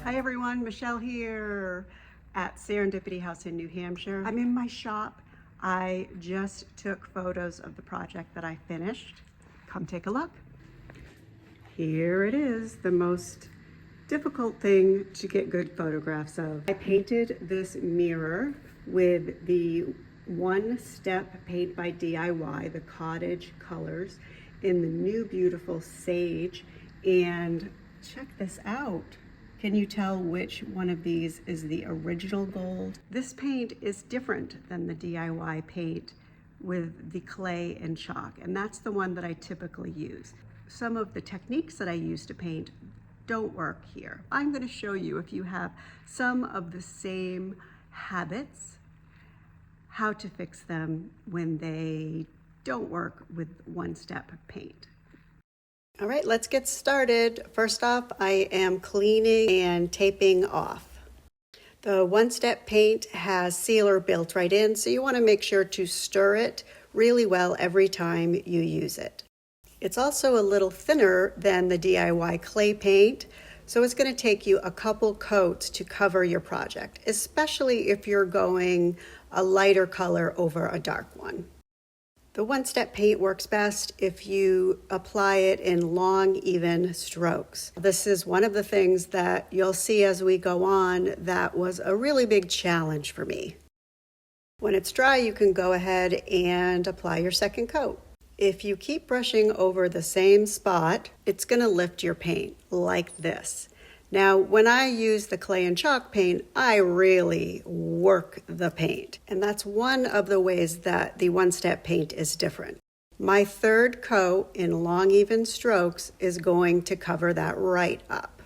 Hi everyone, Michelle here at Serendipity House in New Hampshire. I'm in my shop. I just took photos of the project that I finished. Come take a look. Here it is, the most difficult thing to get good photographs of. I painted this mirror with the One Step paint by DIY, the cottage colors in the new beautiful sage. And check this out. Can you tell which one of these is the original gold? This paint is different than the DIY paint with the clay and chalk, and that's the one that I typically use. Some of the techniques that I use to paint don't work here. I'm going to show you, if you have some of the same habits, how to fix them when they don't work with one-step paint. All right, let's get started. First off, I am cleaning and taping off. The one-step paint has sealer built right in, so you want to make sure to stir it really well every time you use it. It's also a little thinner than the DIY clay paint, so it's going to take you a couple coats to cover your project, especially if you're going a lighter color over a dark one. The one-step paint works best if you apply it in long, even strokes. This is one of the things that you'll see as we go on that was a really big challenge for me. When it's dry, you can go ahead and apply your second coat. If you keep brushing over the same spot, it's going to lift your paint like this. Now, when I use the clay and chalk paint, I really work the paint. And that's one of the ways that the one-step paint is different. My third coat in long, even strokes is going to cover that right up.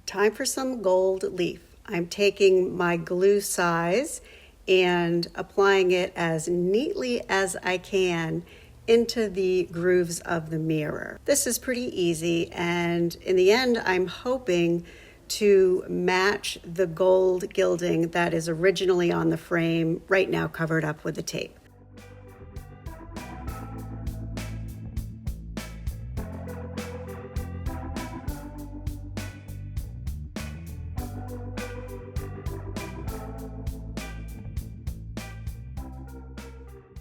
Time for some gold leaf. I'm taking my glue size and applying it as neatly as I can into the grooves of the mirror. This is pretty easy, and in the end, I'm hoping to match the gold gilding that is originally on the frame, right now covered up with the tape.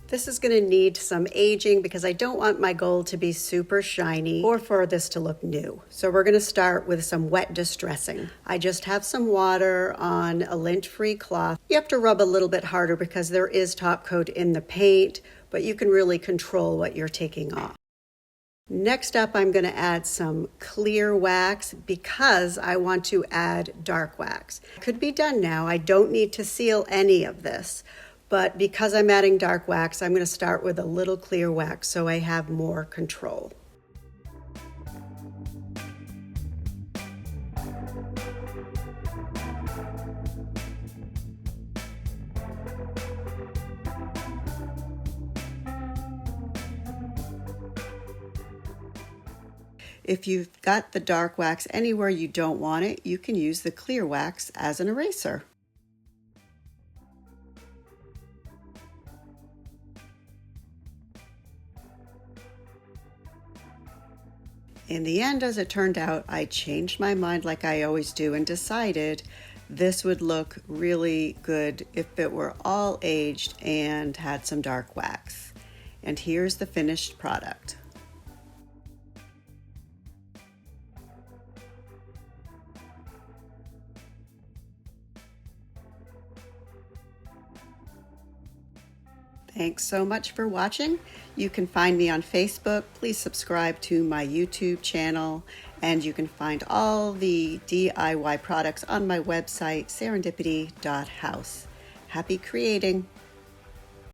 This is going to need some aging because I don't want my gold to be super shiny or for this to look new. So we're going to start with some wet distressing. I just have some water on a lint-free cloth. You have to rub a little bit harder because there is top coat in the paint, but you can really control what you're taking off. Next up, I'm going to add some clear wax because I want to add dark wax. It could be done now. I don't need to seal any of this. But because I'm adding dark wax, I'm going to start with a little clear wax so I have more control. If you've got the dark wax anywhere you don't want it, you can use the clear wax as an eraser. In the end, as it turned out, I changed my mind like I always do and decided this would look really good if it were all aged and had some dark wax. And here's the finished product. Thanks so much for watching. You can find me on Facebook. Please subscribe to my YouTube channel, and you can find all the DIY products on my website, Serendipity.House. Happy creating!